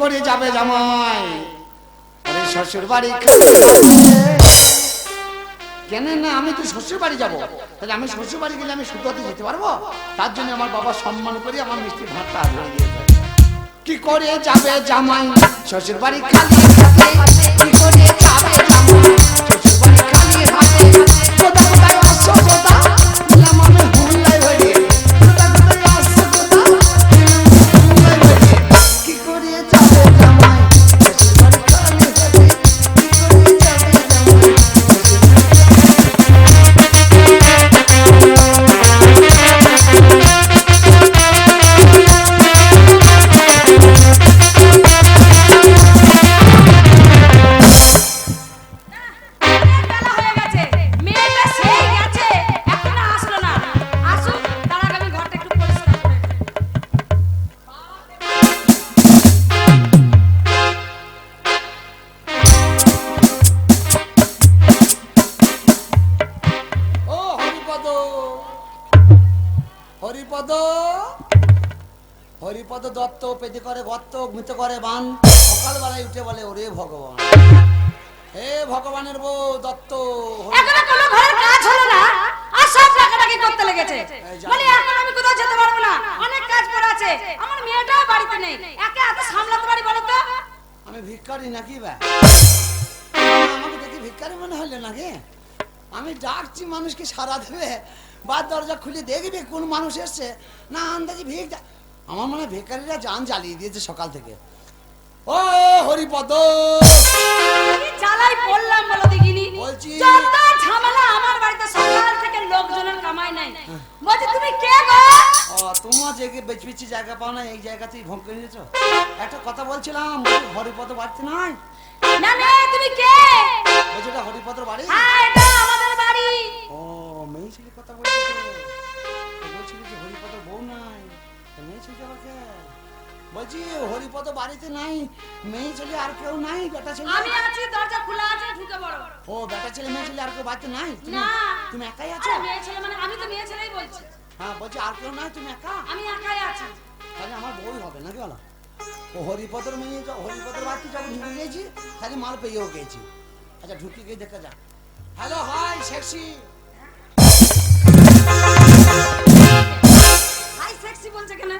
করে যাবে জামাই আরে শ্বশুর বাড়ি কেন না আমি তো শ্বশুর বাড়ি যাবো তাহলে আমি শ্বশুর বাড়ি গেলে আমি শুদ্ধতে যেতে পারবো তার জন্য আমার বাবা সম্মান করে আমার মিষ্টি ভাতটা আগে দিয়ে দেয় কি করে যাবে জামাই শ্বশুর বাড়ি খালি হাতে কি করে যাবে জামাই শ্বশুর বাড়ি খালি হাতে কোথা কোথায় আসছো কোথা দিলাম আমি হুল্লাই হয়ে কোথা কোথায় আসছো কোথা কি করে যাবে জামাই শ্বশুর বাড়ি খালি হাতে কি করে যাবে জামাই হরিপদ দত্ত পেটে করে গর্ত ঘুঁতে করে বান সকালবেলায় উঠে বলে ওরে ভগবান হে ভগবানের বউ দত্ত এখনো কোনো ঘরের কাজ হলো না আর সব টাকাটাকি করতে লেগেছে মানে এখন আমি কোথাও যেতে পারবো না অনেক কাজ পড়ে আছে আমার মেয়েটাও বাড়িতে নেই একে এত সামলাতে পারি বলো তো আমি ভিখারি নাকি বা আমাকে দেখি ভিখারি মনে হলো নাকি আমি ডাকছি মানুষকে সারা দেবে বা দরজা খুলে দেখবি কোন মানুষ এসছে না আন্দাজি ভিক আমার মনে ভিখারিরা জান জ্বালিয়ে দিয়েছে সকাল থেকে ও হরিপদ কি জ্বালাই পড়লাম বলো দেখিনি বলছি যত ঝামেলা আমার বাড়িতে সকাল থেকে লোকজনের কামাই নাই বলছি তুমি কে গো ও তোমার যে বেচবিচি জায়গা পাও না এই জায়গাতেই ভোগ করে নিয়েছো একটা কথা বলছিলাম হরিপদ বাড়িতে নাই না না তুমি কে বলছি এটা হরিপদর বাড়ি হ্যাঁ এটা আমাদের বাড়ি ও মেয়ে ছেলে কথা বলছি বলছিল যে হরিপদ বউ নাই মেয়ে ছেলে আমাকে বলছি হরিপদ বাড়িতে নাই মেয়ে ছেলে আর কেউ নাই বেটা ছেলে আমি আছি দরজা খোলা আছে ঢুকে পড়ো ও বেটা ছেলে মেয়ে ছেলে আর কেউ বাড়িতে নাই না তুমি একাই আছো আরে মেয়ে ছেলে মানে আমি তো মেয়ে ছেলেই বলছি হ্যাঁ বলছি আর কেউ নাই তুমি একা আমি একাই আছি তাহলে আমার বউই হবে নাকি বলো ও হরিপদর মেয়ে হরিপদর বাড়িতে যখন ঢুকে গেছি তাহলে মাল পেয়েও গেছি আচ্ছা ঢুকে গিয়ে দেখা যাক hello hi sexy hi sexy বলছে কেন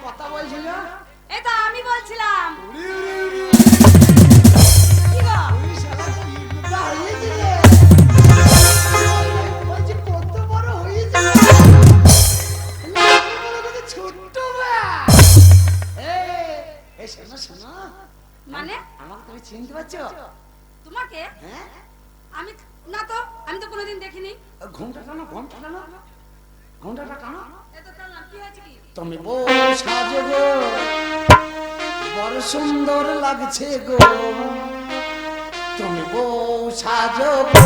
কথা বলছিল এই তো আমি বলছিলাম কি গো কত বড় হয়েছে ছোট্ট শোনো শোনো মানে আমাকে তুমি চিনতে পারছো তোমাকে হ্যাঁ আমি না তো আমি তো কোনোদিন দেখিনি ঘুমটা টানো ঘুমটাটা টানো এই তো টানলাম কি হয়েছে কি তুমি বউ সাজো গো বড় সুন্দর লাগছে গো তুমি বউ সাজো গো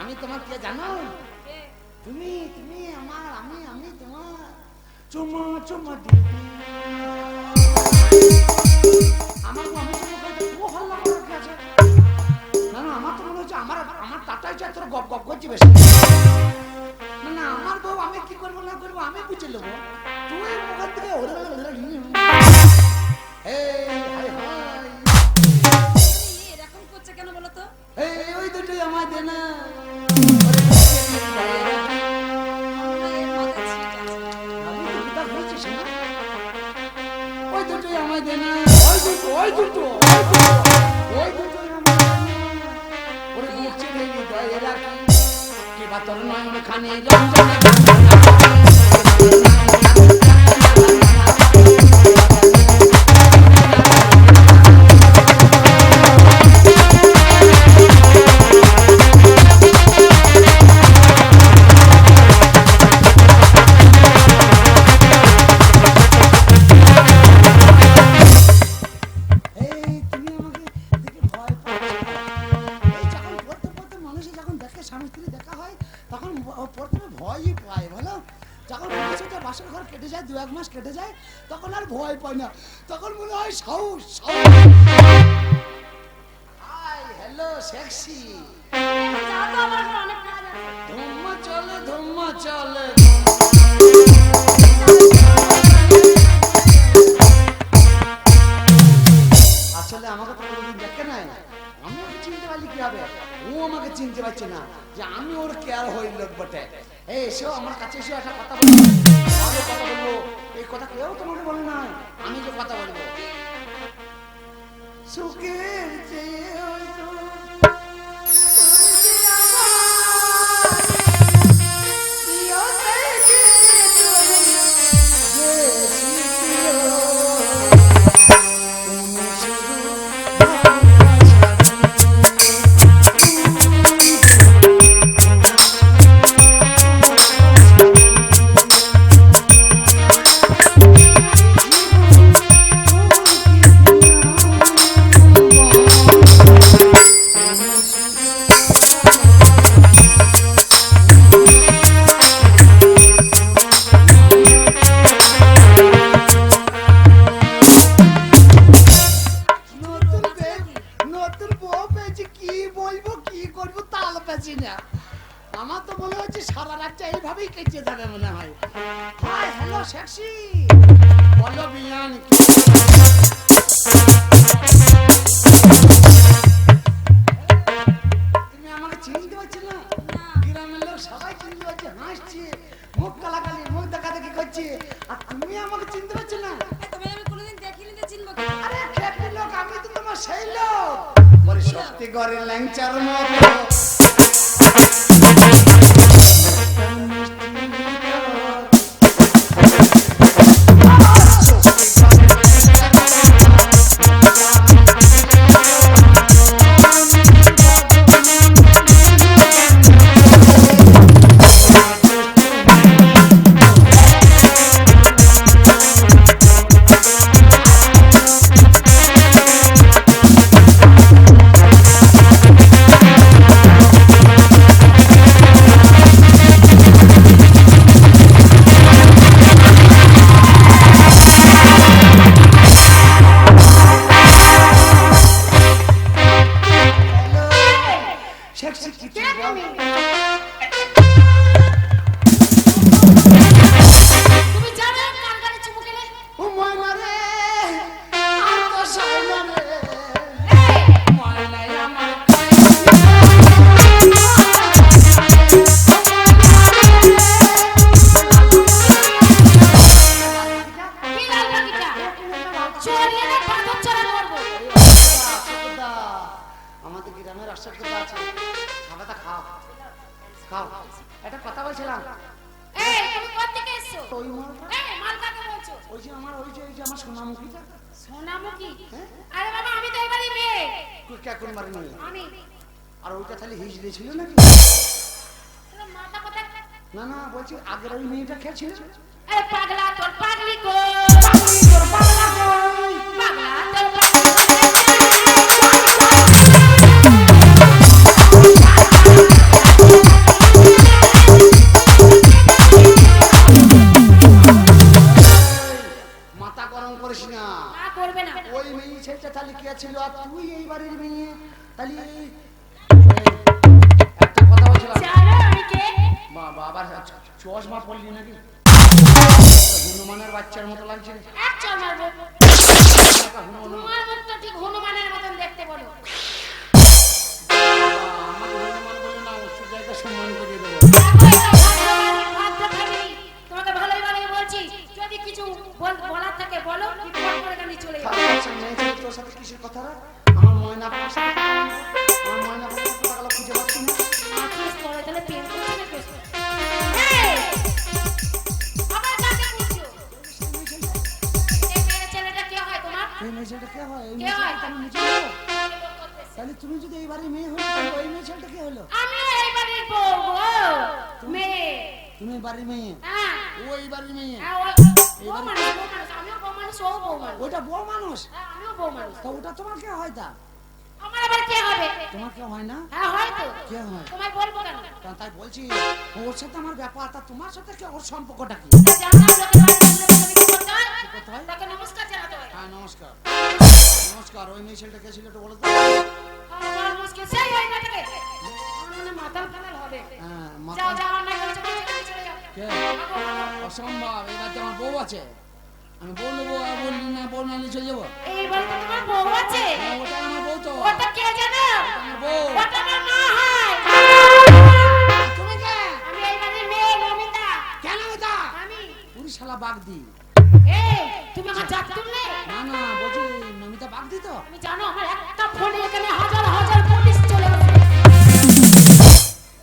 আমি তোমার কে জানো তুমি তুমি আমার আমি তোমার চুমা চুমা দিবি আমার আমি ও হল্লা করে কি আছে না না আমার তো মনে হচ্ছে আমার টাটাই চাই তোর গপ গপ করছি বেশি না না আমার বউ আমি কি করবো না করবো আমি বুঝে নেবো তুই ওখান থেকে এরকম করছে কেন বলো তো ওই দুটোই আমার দে না ওই দুটোই আমায় দে না ওই দুটো ওরে বুঝছে নেই দয়েরা কি বা তোর নয়ন খানে রঞ্জন ভয় পাই না, তখন মনে হয় সাহস। হাই হ্যালো সেক্সি, যাও তো, আমার এখন অনেক কাজ আছে। ধুম্মা চলে ধুম্মা চলে। আসলে আমাকে তো কোনোদিন দেখে নাই, আমি ওকে চিনতে পারলি কি হবে? ও আমাকে চিনতে পারছে না যে আমি ওর কেয়ার হই লোক বটে। এই এসো আমার কাছে, এসো একটা কথা বলবো। আমি কথা বলবো, এই কথা কেউ তোমাকে বলে না, আমি যে কথা বলবো। সুখের চেয়ে হয়তো তুমি যে আমার প্রিয় থেকে চলে গেছি প্রিয়। তুমি শুধু নতুন বউ পেয়েছি, কি বলবো কি করবো তাল পেয়েছি না। আমার তো মনে হচ্ছে সারা রাতটা এইভাবেই কেটে যাবে মনে হয়। হাই হ্যালো সেক্সি, বলো বিয়ান। তুমি আমাকে চিনতে পারছো না? গ্রামের লোক সবাই চিনতে পারছে, হাসছে, মুখ কালাকালি, মুখ দেখাদেখি করছে, আর তুমি আমাকে চিনতে পারছো না? তুমি আমি কোনোদিন দেখিনি তো চিনবো কি? আরে খেপি লোক, আমি তো তোমার সেই লোক, বলে সত্যি করে ল্যাংচার মতো। আর ওইটা তাহলে হিজড়ে ছিল নাকি? না না, বলছি আগের ওই মেয়েটা কে ছিল? পাগলা তোর পাগলি কো, তোর পাগলা কই? পাগলা তোর পাগলি মাথা গরম করিস না। না করবে না। ওই মেয়ে ছেলেটা তাহলে কে ছিল, আর তুই এই বাড়ির মেয়ে, তাহলে একটা কথা বলছিলাম। জানো আমি কে? বাবা আবার চশমা পড়লি নাকি? হনুমানের বাচ্চার মতো লাগছে। এক চল মারবো। তোমার মুখটা ঠিক হনুমানের মতন দেখতে বলো। আমাকে হনুমান বলে না, উচ্চ জায়গা সম্মান করে দেবো। তোমাকে ভালোই ভালোই বলছি, যদি কিছু বলার থাকে বলো, বিপদ করে আমি চলে যাবো। তোর সাথে কিসের কথা রাখ? আমার ময়না পাশে, আমার ময়না পাশে টাকা খুঁজে পাচ্ছি না। আজকে পরে তাহলে পেন করতে দেখো। এই আবার কাকে খুঁজছো? এই মেয়ে ছেলেটা কে হয় তোমার? এই মেয়ে ছেলেটা কে হয়? এই কে মেয়ে হয়? ছেলেটা আমি নিজে হলো। তাহলে তুমি যদি এই বাড়ির মেয়ে হলে, তাহলে ওই মেয়ে ছেলেটা কে হলো? আমি এই বাড়ির বউ গো। মেয়ে। তুমি বাড়ির মেয়ে, হ্যাঁ। ওই বাড়ির মেয়ে। হ্যাঁ, বউ মানুষ, বউ মানুষ। আমিও বউ মানুষ, ও বউ মানুষ। ওইটা বড় মানুষ, হ্যাঁ, আমিও বউ মানুষ। তা ওটা তোমার কে হয়? তা আমার আবার কে হবে? তোমার কে হয় না? হ্যাঁ, হয়তো। কে হয়? তোমায় বলবো কেন? তাই বলছি, ওর সাথে আমার ব্যাপার, তা তোমার সাথে কি ওর সম্পর্কটা কি? জানো লোকের বাড়িতে লোকের বাড়িতে করতে হয়? করতে হয়? তাকে নমস্কার জানাতে হয়। হ্যাঁ নমস্কার। নমস্কার। ওই মেয়ে ছেলেটা কে ছিল একটু বলো তো? আমার মুশকিল সেই হয় না থেকে আমার মনে মাথা ফানাল হবে। হ্যাঁ যাও মাথা যাও না করেছো চলে যাও। কে? অসম্ভব। এই বাড়িতে আমার বউ আছে। আমি বউ নেবো আর বললি না বউ না নিয়ে চলে যাবো? এই বাড়িতে তোমার বউ আছে? হ্যাঁ, ওটা আমার বউ তো। ওটা কে জানো? আমার বউ। ওটা আমার মা হয়। তুমি কে? আমি এই বাড়ির মেয়ে নমিতা। কেন এটা? আমি পুরি শালা বাগদি। এই তুমি আমার জাত তুললে? না না বলছি নমিতা বাগদি তো। আমি জানো আমার একটা ফোনে এখানে হাজার হাজার পুলিশ চলে আসে।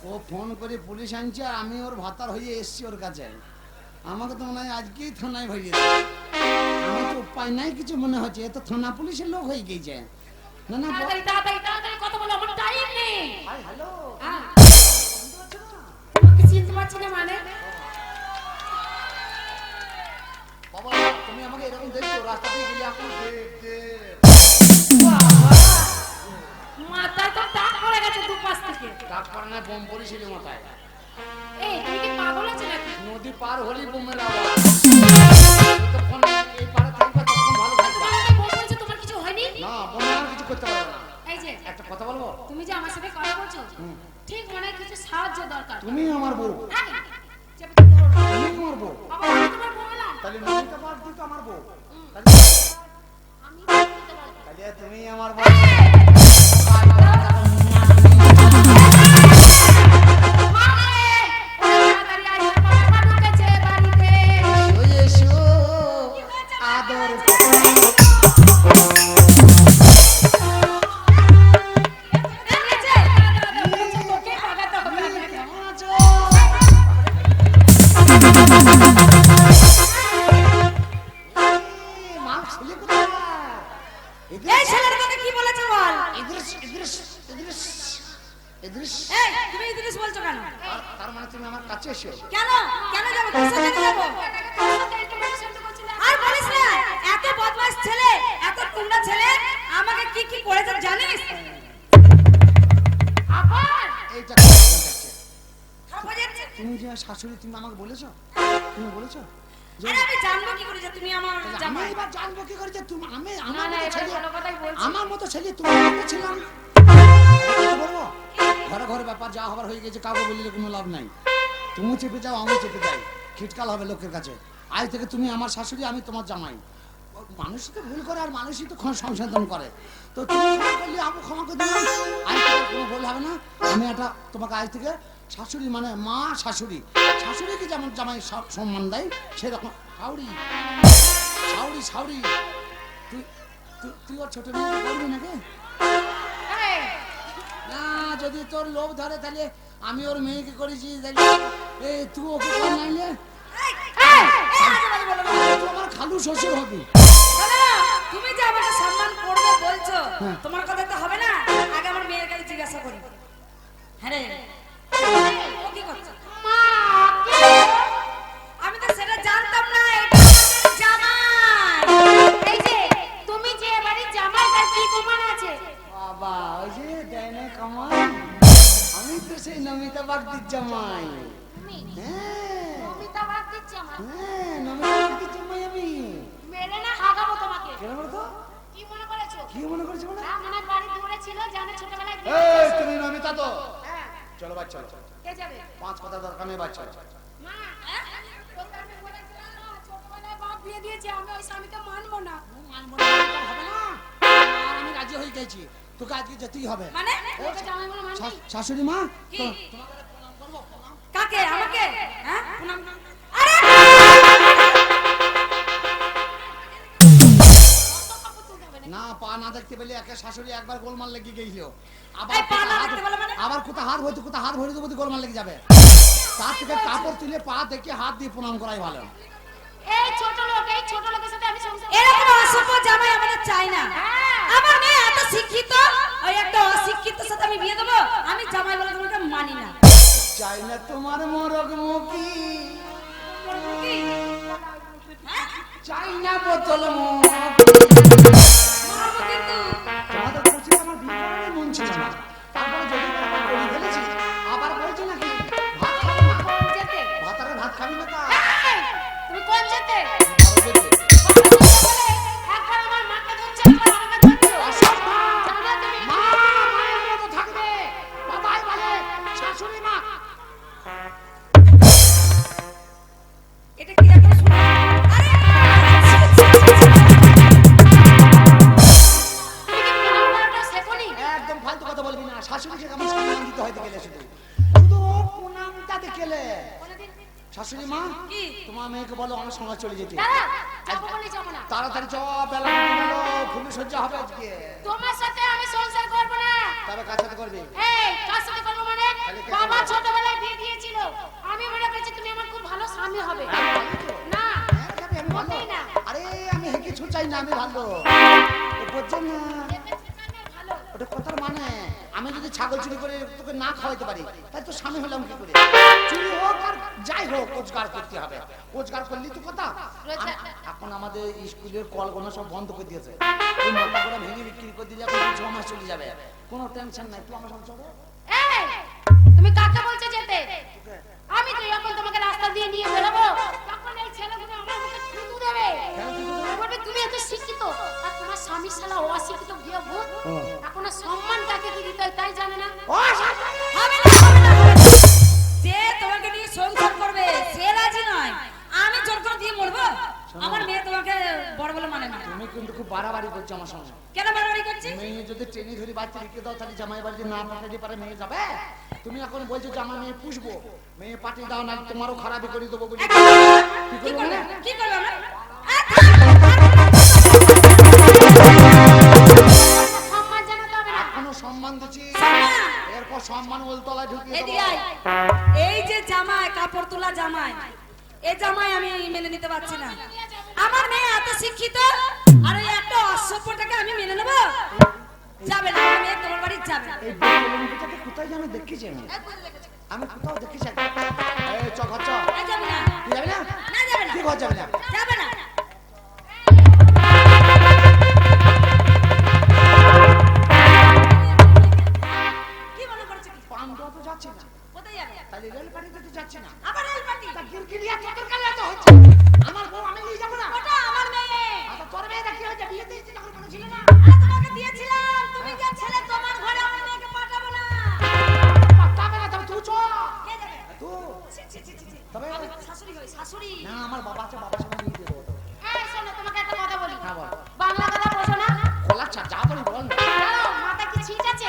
ও ফোন করে পুলিশ আনছে আর আমি ওর ভাতার হয়ে এসছি ওর কাছে। আমাকে তো মনে হয় আজকেই থানায় ভরিয়ে দেবে। আমার তো উপায় নাই কিছু মনে হচ্ছে। এ তো থানা পুলিশের লোক হয়ে গেছে। না না তাড়াতাড়ি তাড়াতাড়ি তাড়াতাড়ি কথা বলো, আমার টাইম নেই। হ্যালো হ্যাঁ তোমাকে চিনতে পারছি না মানে? বাবা তুমি আমাকে এরকম দেখছো রাস্তা দিয়ে গেলে এখন মাথায় তো টাক পড়ে গেছে দুপাশ থেকে। ডাক পারে না বোম পড়েছিল মাথায়। এই তুমি কি পাগল আছো নাকি? নদী পার হলি বোমের আওয়াজ। তখন এই পারে থাকবে তখন ভালো থাকবে। তুমি আমাকে বলছো তোমার কিছু হয়নি? না বোমে আর কিছু করতে পারবে না। এই যে একটা কথা বলবো? তুমি যে আমার সাথে কথা বলছো ঠিক মনে হয় কিছু সাহায্য দরকার। তুমি আমার বউ। হ্যাঁ, চেপে তো ধরো না। তুমি আমার বউ। বাবা আমি তোমার বললাম তাহলে নমিতা বাগদি তো আমার বউ। আমি বলতে পারবো। তাহলে তুমি আমার বউ। তাড়াতাড়ি আয়, বাবা ঢুকেছে বাড়িতে। এসো আদর এনেছে? তোকে ভাগাতে হবে না। কেমন আছো? মা ছেলে কোথায়? এই ছেলের তোকে কি বলেছে বল? ইদ্রিস ইদ্রিস ইদ্রিস ইদ্রিস। এই তুমি ইদ্রিস বলছো কেন? তার মানে তুমি আমার কাছে এসো। কেন কেন যাবো? কিসের জন্য যাবো? আর বলিস না, এত বদমাশ ছেলে, এত কুমড়া ছেলে আমাকে কি কি করেছে জানিস? আবার এইটা কি যাচ্ছে? খাবো যাচ্ছে। তুমি যে শাশুড়ি তুমি আমাকে বলেছো? তুমি বলেছো? যে আরে আমি জানবো কি করে যে তুমি আমার আমি জামাই? এবার জানবো কি করে যে তুমি আমি না আমার না মতো এবার ছেলে ভালো কথাই বলছি। আমার মতো ছেলে তুমি আমি ছিলাম। বলবো ঘরে ঘরে ব্যাপার যা হবার হয়ে গেছে কাউকে বললে কোনো লাভ নাই। তুমি চেপে যাও আমি চেপে যাই খিটকাল হবে লোকের কাছে। আজ থেকে তুমি আমার শাশুড়ি আমি তোমার জামাই। মানুষই তো ভুল করে আর মানুষই তো সংশোধন করে। তো তুমি ক্ষমা করলে আমি ক্ষমা করে দিলাম। আজ থেকে কোনো ভুল হবে না। আমি একটা তোমাকে আজ থেকে শাশুড়ি মানে মা শাশুড়ি শাশুড়িকে যেমন জামাই সম্মান দেয় সেরকম শাউরি শাউরি শাউরি। তুই তুই তুই ওর ছোট মেয়ে করবি নাকি? এই, না যদি তোর লোভ ধরে তাহলে আমি ওর মেয়েকে করেছি তাহলে এই তুই ওকে কর নাইলে এই, এই, আজে বাজে বলো না। তুই আমার খালু শ্বশুর হবি। দাদা, তুমি যে আমাকে সম্মান করবে বলছো হ্যাঁ। তোমার কথা তো হবে না। আগে আমার মেয়ের কাছে জিজ্ঞাসা করি। হ্যাঁ রে ও কি করছে? মা আমি তো সেটা জানতাম না। এটা আমাদের জামাই। এই যে তুমি যে বাড়ির জামাই তার কি প্রমাণ আছে? বাবা ওই যে দেয় না কামাই আমি তো সেই নমিতা বাগদির জামাই। তুমি হ্যাঁ নমিতা বাদ দিচ্ছ আমার। হ্যাঁ নমিতা বাগদির জামাই আমি। মেরে না হাগাবো তোমাকে। কেন বলো তো? কি মনে করেছো? কি মনে করছো মানে? আমার বাড়ি দূরে ছিল জানে ছোটবেলায়। এই তুমি নমিতা তো হ্যাঁ চলো বাচ্চা চলো। কে যাবে? পাঁচ কথা দরকার নেই বাচ্চা। মা তোকে আমি বলেছিলাম না ছোটবেলায় বাপ বিয়ে দিয়েছে আমি ওই স্বামীকে মানবো না। মানবো না, হবে না। আর আমি রাজি হয়ে গেছি তোকে আজকে যেতেই হবে। মানে ওকে জামাই বলে মানবি? শাশুড়ি মা কি? তো তোমাকে প্রণাম করবো প্রণাম। কাকে? আমাকে? হ্যাঁ প্রণাম। আরে না পা না দেখতে পেলে একে শাশুড়ি একবার গোলমাল লেগে গেছিল। এই পা না দেখতে পেলে মানে? আবার কোথা হাত হইতে কোথা হাত ভরে দেবো গোলমাল লেগে যাবে। তার থেকে কাপড় তুলে পা দেখে হাত দিয়ে প্রণাম করাই ভালো। এই ছোট লোকের সাথে আমি সংসার এরকম অসভ্য জামাই আমাদের চাই না। আমার মেয়ে এত শিক্ষিত, ওই একটা অশিক্ষিত সাথে আমি বিয়ে দেবো? আমি জামাই বলে তোমাকে মানি না। চাই না তোমার মরগ মুখী কি? চাই না বোতল মুখ। মারবো কিন্তু। তোমাদের খুশি আমার বিয়ে মন ছিল না। তারপরে যদি একবার করে ফেলেছি আবার বলছি নাকি ভাত খাবো না। যেতে ভাতারে ভাত খাবি না তা তুমি কোন যেতে? ভালো যেতে। শাশুড়ি মা কি? তোমার মেয়েকে বলো আমার সঙ্গে চলে যেতে। দাদা যাবো বলে যাবো না। তাড়াতাড়ি চ, বেলা হয়ে গেল, খুবই সহ্য হবে আজকে। তোমার সাথে আমি সংসার করবো না। তবে কার সাথে করবে? এই কার সাথে করবো মানে? তাহলে কে বাবা করবে? ছোটবেলায় বিয়ে দিয়েছিল, আমি মনে করছি তুমি আমার খুব ভালো স্বামী হবে। না হ্যাঁ, যাবে, আমি ভালো। মোটেই না। আরে আমি কিছু চাই না, আমি ভালো। ও বুঝছেন না? ভালো ওটা কথার মানে আমি যদি ছাগল চুরি করে তোকে না খাওয়াইতে পারি তাই তো স্বামী হলাম কি করে? চুরি হোক আর যাই হোক রোজগার করতে হবে, রোজগার করলেই তো কথা। এখন আমাদের স্কুলের কলগুলো সব বন্ধ করে দিয়েছে, ওই মাথাগুলো ভেঙে বিক্রি করে দিলে এখন 6 মাস চলে যাবে, কোনো টেনশন নাই। তুই আমার সঙ্গে চলো। এই তুমি কাকে বলছো যেতে? আমি তো যখন তোমাকে রাস্তা দিয়ে নিয়ে বেরোবো তখন এই ছেলেগুলো আমার মুখে থুতু দেবে। বলবে তুমি এত শিক্ষিত আর তোমার স্বামী শালা অশিক্ষিত বিয়ে ভূত। এখন আর সম্মান কাকে কি দিতে হয় তাই জানে না। ও হবে না, হবে না, হবে না। যে তোমাকে নিয়ে সংসার করবে সে রাজি নয়, আমি জোর করে দিয়ে মরবো? আমার মেয়ে তোমাকে বড় বলে মানে না। তুমি কিন্তু খুব বাড়াবাড়ি করছো আমার সঙ্গে। কেন বাড়াবাড়ি করছিস? মেয়ে যদি ট্রেনে ধরে বাচ্চা রেখে দাও তাহলে জামাই বাড়িতে না পাঠাতে পারে মেয়ে যাবে? তুমি এখন বলছো যে আমার মেয়ে পুষবো, মেয়ে পাঠিয়ে দাও না তোমারও খারাপই করে দেবো বলে। কি করবে? কি করবে আমরা? সম্মান জানাতে হবে না। এখনো সম্মান দিচ্ছি, এরপর সম্মান ওলতলায় ঢুকিয়ে এদিকে দেবো। আয়। এই যে জামাই, কাপড় তোলা জামাই, এই জামাই আমি মেনে নিতে পারছি না। আমার মেয়ে এত শিক্ষিত আর ওই একটা অসভ্যটাকে আমি মেনে নেব? যাবে না, আমার মেয়ে তোমার বাড়ি যাবে না। এই বেলুনটাকে কোথায় যেন দেখেছি আমি কোথাও দেখেছি। এই চ ঘর চ। এই যাবে না। তুই যাবি না? না যাবে না। কি ঘর যাবি না? যাবে না। কি মনে করছো কি? পান্ডা তো যাচ্ছে না, কোথায় যাবে? তাহলে রেল পাঠিয়ে তো যাচ্ছে না। আবার রেল পার্টি? তা গিরগিরিয়া তোর কাছে তো হচ্ছে। আমার বউ আমি নিয়ে যাবো না। ওটা আমার মেয়ে। আচ্ছা তোর মেয়েটা কি হয়েছে? বিয়ে দিয়েছি তখন কোনো ছিল না। আমি তোমাকে দিয়েছিলাম, তুমি যে ছেলে তোমার ঘরে আমার মেয়েকে পাঠাবো না। তবে না, তবে তুই চ। কে যাবে? তুই ছি, ছি, ছি, ছি, ছি। তবে আমি শাশুড়ি হই, শাশুড়ি। না, আমার বাবা আছে, বাবার সঙ্গে বিয়ে দিয়ে দেবো তো। এই শোনো, তোমাকে একটা কথা বলি। হ্যাঁ বল। বাংলা কথা বোঝো না? খোলা চা যা বলি বল না। দাঁড়াও, মাথায় কি ছিট আছে?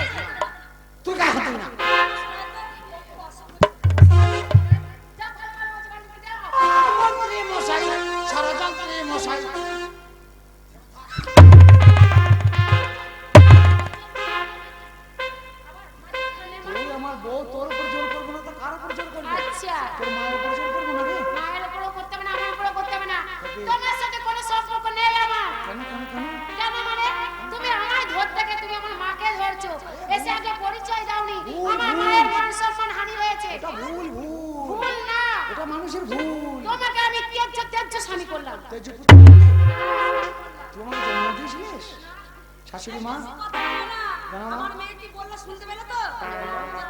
তুই গায়ে হাত দিবি না। যাও, ভালো ভালো হচ্ছে, বাড়ি থেকে যাও। মন্ত্রী মশাই, ষড়যন্ত্রী মশাই। তুই আমার বউ, তোর উপর জোর করবো না তো কার উপর জোর করবো? আচ্ছা, তোর মায়ের উপর জোর করবো না রে? মায়ের উপরও করতে হবে না, আমার উপরও করতে হবে না। তোমার সাথে কোনো সম্পর্ক নেই আমার। কেন কেন কেন? কেন মানে? তুমি আমায় ধরতে গিয়ে তুমি আমার মাকে ধরছো, এসে আগে পরিচয় দাওনি। আমার মায়ের মান সম্মান হানি হয়েছে। এটা ভুল ভুল, ভুল না, এটা মানুষের ভুল। তোমাকে আমি তেজ্য স্বামী করলাম। তেজ পুত্র তুই আমাকে জন্ম দিয়েছিলিস? শাশুড়ি মা আমার মেয়ে কি বললো শুনতে পেলে তো?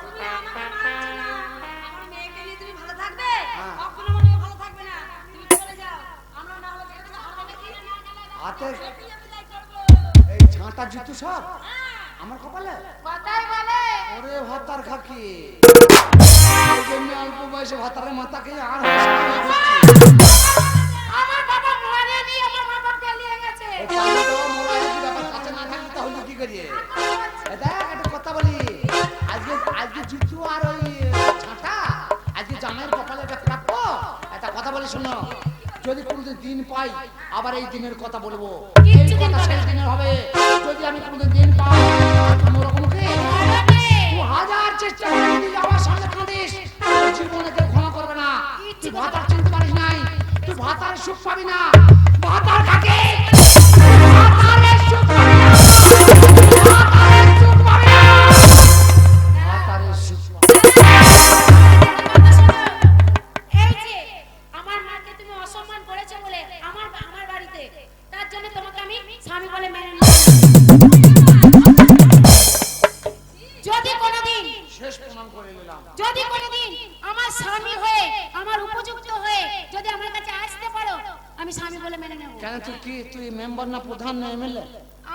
তুমি আমাকে মানছো না, আমার মেয়েকে নিয়ে তুমি ভালো থাকবে? হ্যাঁ। কখনো মনে হয় ভালো থাকবে না। তুমি চলে যাও, আমরা না হলে খেতে হবে নাকি? হাতে বিয়ে বিদায় করবো। এই ঝাঁটা জুতো সব আমার কপালে। কথাই বলে। ওরে ভাতার খাকি, এই জন্য অল্প বয়সে ভাতারের মাথাকে আর আমার বাবা মরেনি, আমার মা বাবা পেলিয়ে গেছে। কাছে না থাকলে তাহলে কি করি? দেখ একটা কথা বলি, আজকে আজকে জুতো আর ওই ঝাঁটা আজকে জামাইয়ের কপালে একটা প্রাপ্য। একটা কথা বলি শোনো, যদি কোনোদিন দিন পাই আবার এই দিনের কথা বলবো, এই কথা সেই দিনের হবে। যদি আমি কোনোদিন দিন পাই কোনোরকম কি 2000 চেষ্টা করে যদি আমার সামনে কাঁদিস, তোর জীবনে কেউ ক্ষমা করবে না। তুই ভাতার চিনতে পারিস নাই, তুই ভাতার সুখ পাবি না। ভাতার খাকে ভাতারের সুখ পাবি না, ভাতারের সুখ পাবি না, ভাতারের সুখ পাবি না। এই যে আমার মাকে তুমি অসম্মান করেছো বলে আমার বাড়িতে, তার জন্য তোমাকে আমি স্বামী বলে মেনে নিলাম। যদি কোনোদিন শেষ প্রমাণ করে নিলাম। যদি কোনোদিন আমার স্বামী হয়ে আমার উপযুক্ত হয়ে যদি আমার কাছে আসতে পারো, আমি স্বামী বলে মেনে নেব। কেন তুই কি, তুই মেম্বার না প্রধান না এমএলএ?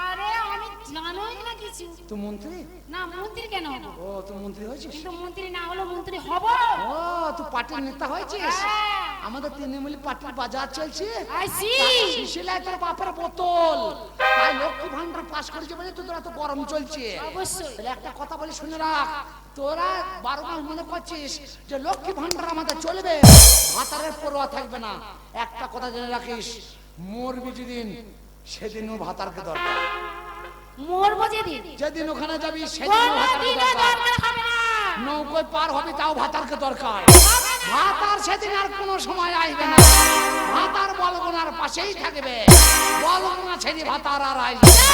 আরে আমি জানোই না কিছু। তুই মন্ত্রী? না, মন্ত্রী কেন হবো? ও তুই মন্ত্রী হয়েছিস? কিন্তু মন্ত্রী না হলে মন্ত্রী হব। ও তুই পার্টির নেতা হয়েছিস? হ্যাঁ। আমাদের তৃণমূল পার্টির বাজার চলছে। I see. শিশিলায় তোর বাপের বোতল, তাই লক্ষ্মী ভান্ডার পাস করেছে বলে তো তোরা তো গরম চলছে। অবশ্যই। তাহলে একটা কথা বলি শুনে রাখ, তোরা 12 মাস মনে করছিস যে লক্ষ্মী ভান্ডার আমাদের চলবে, ভাতারের পরোয়া থাকবে না। একটা কথা জেনে রাখিস, মরবি যেদিন সেদিনও ভাতারকে দরকার। মরবো যেদিন, যেদিন ওখানে যাবি সেদিন ভাতারকে কোনদিনও দরকার। দরকার হবে না। নৌকোয় পার হবে তাও ভাতারকে দরকার। ভাতার সেদিন আর কোনো সময় আসবে না, ভাতার বলগুনার পাশেই থাকবে, বলগুনা ছেড়ে ভাতার আর আসবে না।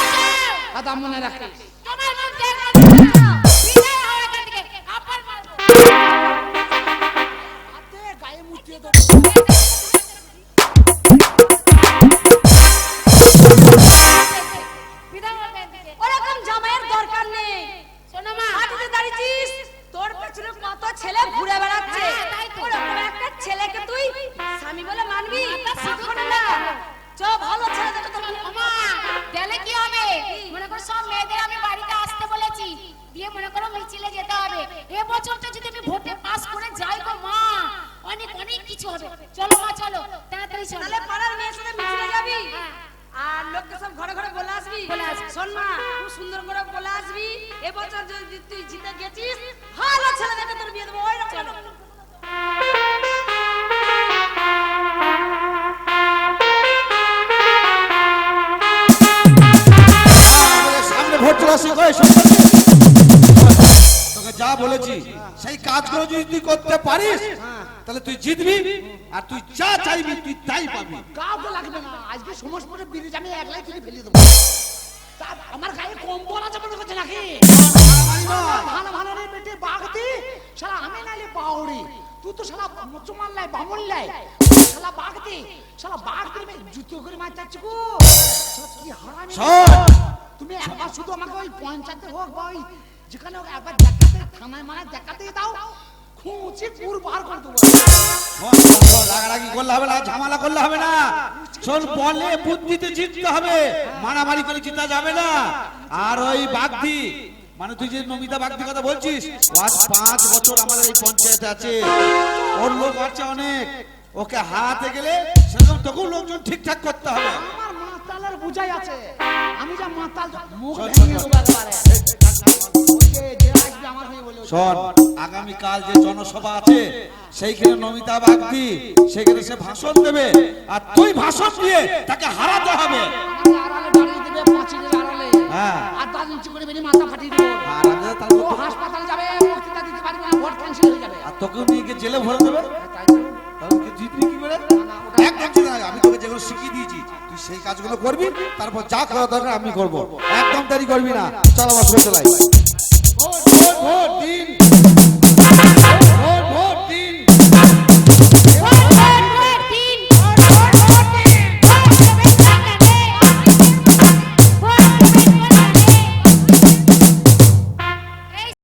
কথা মনে রাখিস। তোমার মুখ দেখা যাচ্ছে না। বিদায় হও এখান থেকে, আবার মারবো। হাতে গায়ে মুতিয়ে দেবো। বিদায় হও এখান থেকে। ওরকম জামাইয়ের দরকার নেই। শোনো মা, হাঁটুতে দাঁড়িয়েছিস, তোর পেছনে কত ছেলে ঘুরে বেড়াচ্ছে। হ্যাঁ, তাই তো। ওরকম একটা ছেলেকে তুই স্বামী বলে মানবি? মাথা সিঁদুর কখনো দেবে। না। চ ভালো ছেলে দেখে তোর বিয়ে মা, গেলে কি হবে? মনে করো সব মেয়েদের আমি বাড়িতে আসতে বলেছি, দিয়ে মনে করো মিছিলে যেতে হবে। এবছরটা যদি আমি ভোটে পাস করে যাই গো মা, অনেক অনেক কিছু হবে। চলো মা, চলো তাড়াতাড়ি চলো। তাহলে পাড়ার মেয়ের সাথে মিছিলে যাবি, হ্যাঁ। আর লোককে সব ঘরে ঘরে বলে আসবি। বলে আসবি। শোন মা, খুব সুন্দর করে বলে আসবি, এবছর যদি তুই জিতে গেছিস, ভালো ছেলে দেখে তোর বিয়ে দেবো। ওই রকম সামনে ভোট চলে আসছে, তোকে যা বলেছি সেই কাজগুলো যদি তুই করতে পারিস তাহলে তুই জিতবি, আর তুই যা চাইবি তুই তাই পাবি। কাউকে লাগবে না, আজকে সমস্ত করে ব্রিজ আমি একলাই তুলে ফেলে দেবো। তা আমার গায়ে কম্বল আছে মনে করছে নাকি? ভালো ভালো রে বেটে বাগদি, শালা আমি নাইলে বাউরি, তুই তো শালা মুসলমান লাই বামুন লাই, শালা বাগদি, শালা বাগদি মে জুতো করে মার যাচ্ছে গো। শালা কি হারামি। শোন, তুমি একবার শুধু আমাকে ওই পঞ্চায়েতে হোক বা ওই যেখানে হোক একবার দেখাতে, থানায় মানে দেখাতে দাও, খুঁচি পুর বার করে দেবো। শোন, শোন, শোন, রাগারাগি করলে হবে না, ঝামেলা করলে হবে না। শোন, বলে বুদ্ধিতে জিততে হবে, মারামারি করে জিতা যাবে না। আর ওই বাগদি মানে তুই যে নমিতা বাগদি কথা বলছিস, আজ 5 বছর আমাদের এই পঞ্চায়েতে আছে, ওর লোক আছে অনেক, ওকে হারাতে গেলে সেরকম তোকেও লোকজন ঠিকঠাক করতে হবে। আমার মাতালের বুঝাই আছে, আমি যা মাতাল মুখ শোন, ভেঙে শোন, দেবো একবারে। ওই যে আসবে আমার হয়ে বলে, শোন, আগামীকাল যে জনসভা আছে সেইখানে নমিতা বাগদি সেখানে সে ভাষণ দেবে, আর তুই ভাষণ দিয়ে তাকে হারাতে হবে। আমাকে আড়ালে দাঁড়িয়ে দেবে, পাঁচিলের আড়ালে, হ্যাঁ। আর 10 ইঞ্চি করে বেরিয়ে মাথা ফাটিয়ে দেবো। হারাতে তাহলে ও তো- হাসপাতাল যাবে, বক্তৃতা দিতে পারবে না, ভোট ক্যান্সেল হয়ে যাবে। আর তোকেও নিয়ে গিয়ে জেলে ভরে দেবে। তাই তো? তাহলে তুই জিতবি কি করে? একদম জিতবি না। আমি তোকে যেগুলো শিখিয়ে দিয়েছি তুই সেই কাজগুলো করবি, তারপর যা করা দরকার আমি করবো, একদম দেরি করবি না। চল আমার চলাই।